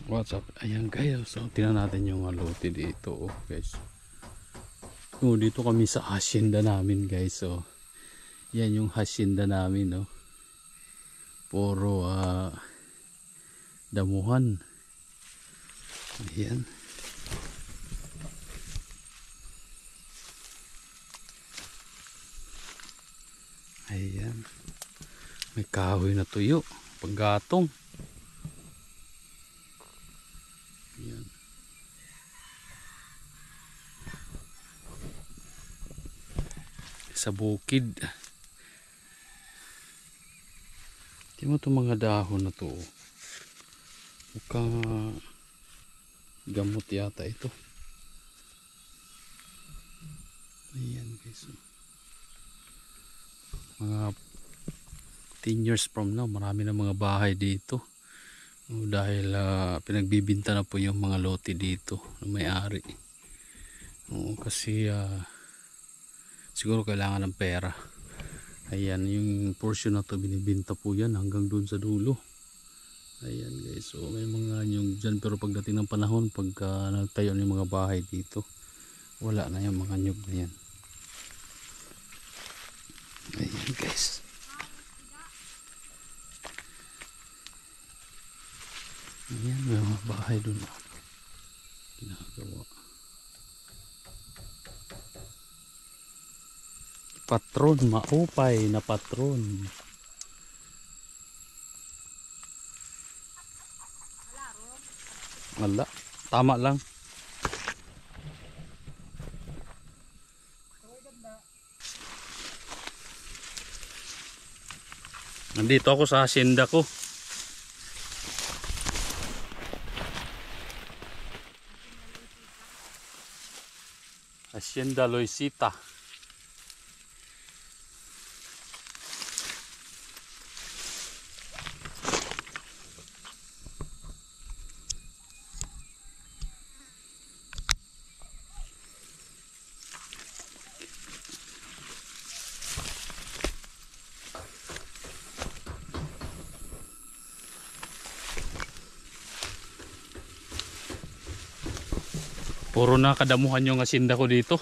What's up? Ayan guys, so tingnan natin yung lote dito guys. So, dito kami sa hacienda namin guys. So yan yung hacienda namin, no. Puro damuhan. Ayan. Ayan. May kahoy na tuyo, panggatong. Ayan. Sa bukid. Tingnan mo itong mga dahon na to. Mukhang gamot yata ito. Ayan guys. Mga 10 years from now, marami na mga bahay dito. Dahil pinagbibinta na po yung mga lote dito na may-ari. Kasi siguro kailangan ng pera. Ayan, yung portion na to binibinta po yan hanggang doon sa dulo. Ayan guys, so may mga nyug dyan, pero pagdating ng panahon, pagka nagtayo ng mga bahay dito, wala na yung mga nyug na yan. Ayan guys. Ayan, may mga bahay doon ginagawa. Patron, maupay na patron. Wala, tama lang. Nandito ako sa hacienda ko. Hacienda Loisita. Puro na kadamuhan yung hacienda ko dito.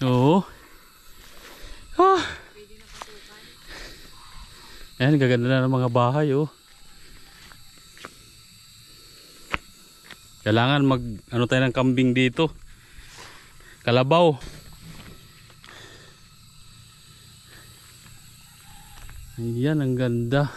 Oo. Ayan, gaganda na ng mga bahay, oh. Kailangan ano tayo ng kambing dito. Kalabaw. Ayan, ang ganda.